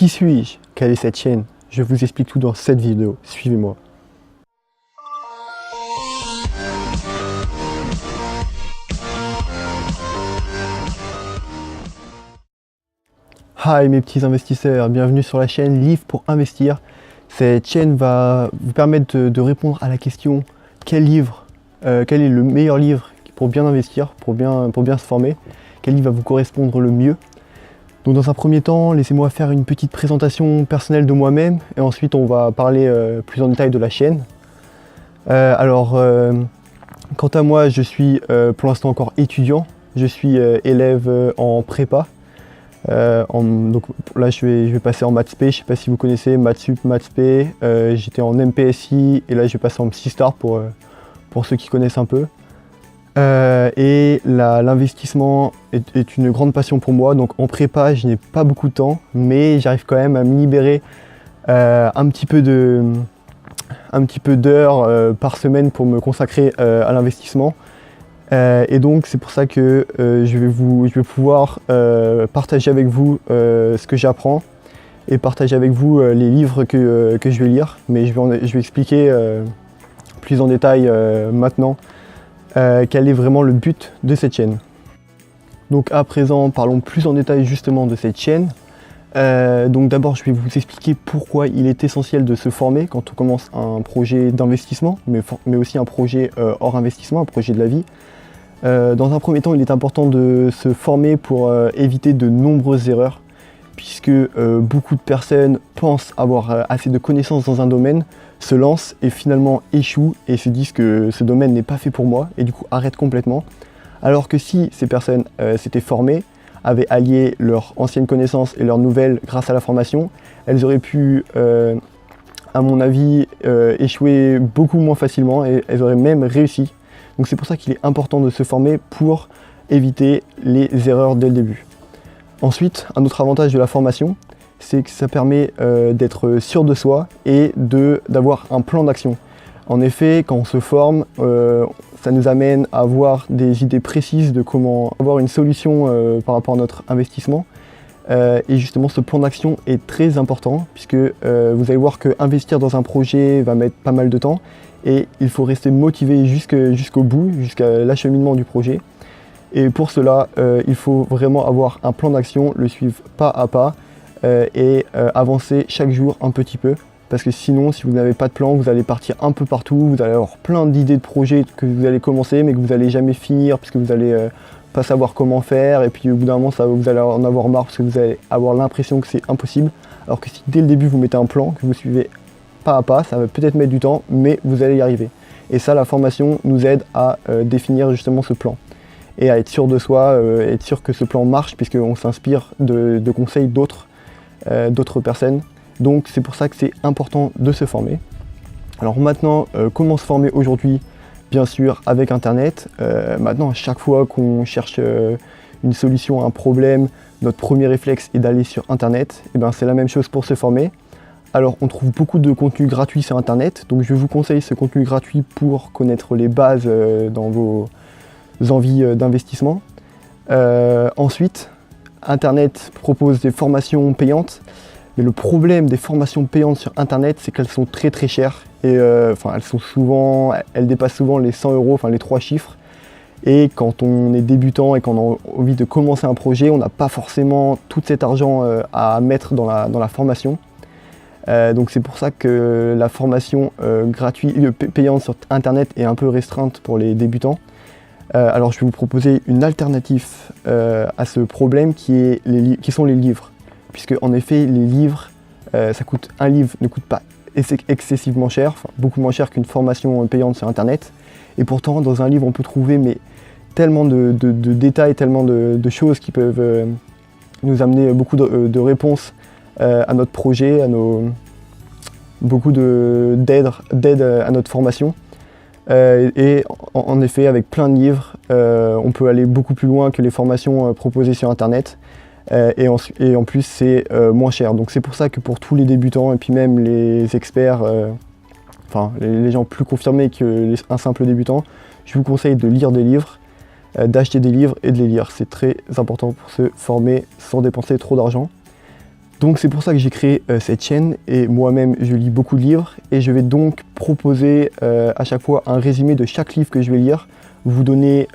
Qui suis-je? Quelle est cette chaîne? Je vous explique tout dans cette vidéo, suivez-moi. Hi mes petits investisseurs, bienvenue sur la chaîne Livres pour investir. Cette chaîne va vous permettre de répondre à la question quel est le meilleur livre pour bien investir, pour bien se former, quel livre va vous correspondre le mieux. Donc dans un premier temps, laissez-moi faire une petite présentation personnelle de moi-même et ensuite on va parler plus en détail de la chaîne. Quant à moi, je suis pour l'instant encore étudiant, je suis élève en prépa. Donc là je vais passer en maths spé, je ne sais pas si vous connaissez maths sup, maths spé, j'étais en MPSI et là je vais passer en psystar pour ceux qui connaissent un peu. L'investissement est une grande passion pour moi, donc en prépa je n'ai pas beaucoup de temps, mais j'arrive quand même à me libérer un petit peu d'heures par semaine pour me consacrer à l'investissement. Et donc c'est pour ça que je vais pouvoir partager avec vous ce que j'apprends et partager avec vous les livres que je vais lire, mais je vais expliquer plus en détail maintenant quel est vraiment le but de cette chaîne. Donc à présent, parlons plus en détail justement de cette chaîne. Donc d'abord, je vais vous expliquer pourquoi il est essentiel de se former quand on commence un projet d'investissement, mais aussi un projet hors investissement, un projet de la vie. Dans un premier temps, il est important de se former pour éviter de nombreuses erreurs, puisque beaucoup de personnes pensent avoir assez de connaissances dans un domaine, se lancent et finalement échouent et se disent que ce domaine n'est pas fait pour moi et du coup arrêtent complètement. Alors que si ces personnes s'étaient formées, avaient allié leurs anciennes connaissances et leurs nouvelles grâce à la formation, elles auraient pu, à mon avis, échouer beaucoup moins facilement et elles auraient même réussi. Donc c'est pour ça qu'il est important de se former pour éviter les erreurs dès le début. Ensuite, un autre avantage de la formation, c'est que ça permet d'être sûr de soi et d'avoir un plan d'action. En effet, quand on se forme, ça nous amène à avoir des idées précises de comment avoir une solution par rapport à notre investissement. Et justement, ce plan d'action est très important puisque vous allez voir que investir dans un projet va mettre pas mal de temps et il faut rester motivé jusqu'au bout, jusqu'à l'acheminement du projet. Et pour cela, il faut vraiment avoir un plan d'action, le suivre pas à pas et avancer chaque jour un petit peu. Parce que sinon, si vous n'avez pas de plan, vous allez partir un peu partout, vous allez avoir plein d'idées de projets que vous allez commencer mais que vous n'allez jamais finir puisque vous n'allez pas savoir comment faire et puis au bout d'un moment, vous allez en avoir marre parce que vous allez avoir l'impression que c'est impossible. Alors que si dès le début vous mettez un plan, que vous suivez pas à pas, ça va peut-être mettre du temps, mais vous allez y arriver. Et ça, la formation nous aide à définir justement ce plan et à être sûr de soi, être sûr que ce plan marche puisqu'on s'inspire de conseils d'autres personnes. Donc c'est pour ça que c'est important de se former. Alors maintenant, comment se former aujourd'hui? Bien sûr avec Internet. Maintenant, à chaque fois qu'on cherche une solution à un problème, notre premier réflexe est d'aller sur Internet. Et bien c'est la même chose pour se former. Alors on trouve beaucoup de contenu gratuit sur Internet, donc je vous conseille ce contenu gratuit pour connaître les bases dans vos envies d'investissement. Ensuite, Internet propose des formations payantes, mais le problème des formations payantes sur Internet, c'est qu'elles sont très très chères et elles dépassent souvent les 100 €, enfin les 3 chiffres. Et quand on est débutant et qu'on a envie de commencer un projet, on n'a pas forcément tout cet argent à mettre dans la formation. Donc c'est pour ça que la formation payante sur Internet est un peu restreinte pour les débutants. Alors je vais vous proposer une alternative à ce problème qui sont les livres. Puisque en effet les livres, un livre ne coûte pas excessivement cher, beaucoup moins cher qu'une formation payante sur Internet. Et pourtant dans un livre on peut trouver tellement de détails, tellement de choses qui peuvent nous amener beaucoup de réponses à notre projet, beaucoup d'aide à notre formation. Et en effet, avec plein de livres, on peut aller beaucoup plus loin que les formations proposées sur Internet. Et en plus, c'est moins cher. Donc c'est pour ça que pour tous les débutants, et puis même les experts, les gens plus confirmés qu'un simple débutant, je vous conseille de lire des livres, d'acheter des livres et de les lire. C'est très important pour se former sans dépenser trop d'argent. Donc c'est pour ça que j'ai créé cette chaîne, et moi-même je lis beaucoup de livres, et je vais donc proposer à chaque fois un résumé de chaque livre que je vais lire, vous donner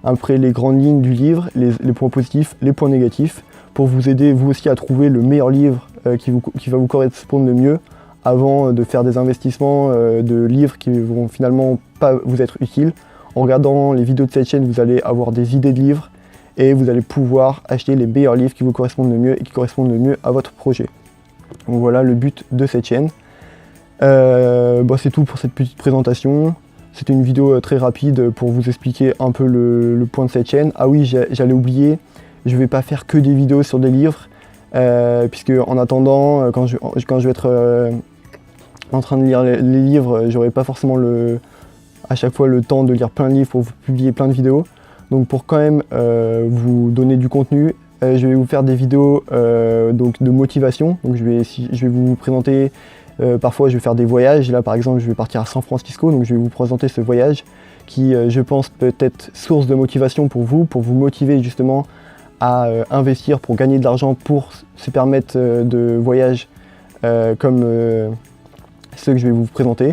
après les grandes lignes du livre, les points positifs, les points négatifs, pour vous aider vous aussi à trouver le meilleur livre qui va vous correspondre le mieux, avant de faire des investissements de livres qui vont finalement pas vous être utiles. En regardant les vidéos de cette chaîne, vous allez avoir des idées de livres, et vous allez pouvoir acheter les meilleurs livres qui vous correspondent le mieux et qui correspondent le mieux à votre projet. Donc voilà le but de cette chaîne. C'est tout pour cette petite présentation. C'était une vidéo très rapide pour vous expliquer un peu le point de cette chaîne. Ah oui, j'allais oublier, je ne vais pas faire que des vidéos sur des livres, puisque en attendant, quand je vais être en train de lire les livres, j'aurai pas forcément à chaque fois le temps de lire plein de livres pour vous publier plein de vidéos. Donc pour quand même vous donner du contenu, je vais vous faire des vidéos donc de motivation. Donc je vais vous présenter, parfois je vais faire des voyages. Là par exemple je vais partir à San Francisco, donc je vais vous présenter ce voyage qui je pense peut être source de motivation pour vous motiver justement à investir pour gagner de l'argent, pour se permettre de voyages comme ceux que je vais vous présenter.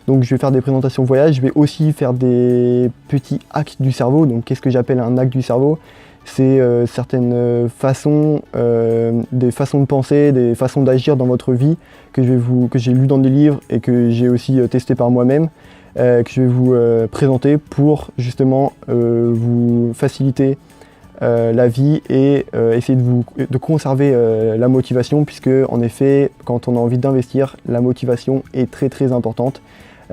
Donc je vais faire des présentations voyage, je vais aussi faire des petits hacks du cerveau. Donc qu'est-ce que j'appelle un hack du cerveau? C'est certaines façons, des façons de penser, des façons d'agir dans votre vie que j'ai lu dans des livres et que j'ai aussi testé par moi-même, que je vais vous présenter pour justement vous faciliter la vie et essayer de conserver la motivation, puisque en effet quand on a envie d'investir, la motivation est très très importante.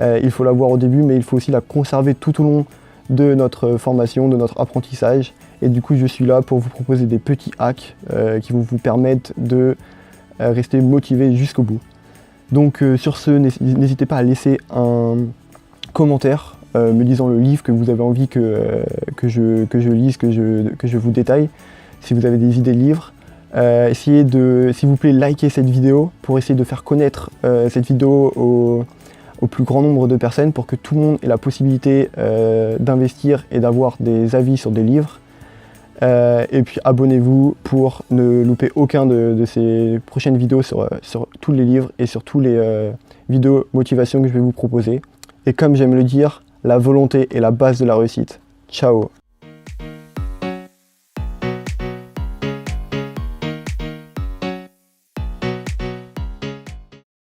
Il faut l'avoir au début, mais il faut aussi la conserver tout au long de notre formation, de notre apprentissage. Et du coup, je suis là pour vous proposer des petits hacks qui vont vous permettre de rester motivé jusqu'au bout. Donc sur ce, n'hésitez pas à laisser un commentaire me disant le livre que vous avez envie que je lise, que je vous détaille, si vous avez des idées de livres. Essayez de, s'il vous plaît, liker cette vidéo pour essayer de faire connaître cette vidéo au plus grand nombre de personnes, pour que tout le monde ait la possibilité d'investir et d'avoir des avis sur des livres. Et puis abonnez-vous pour ne louper aucun de ces prochaines vidéos sur tous les livres et sur tous les vidéos motivation que je vais vous proposer. Et comme j'aime le dire, la volonté est la base de la réussite. Ciao!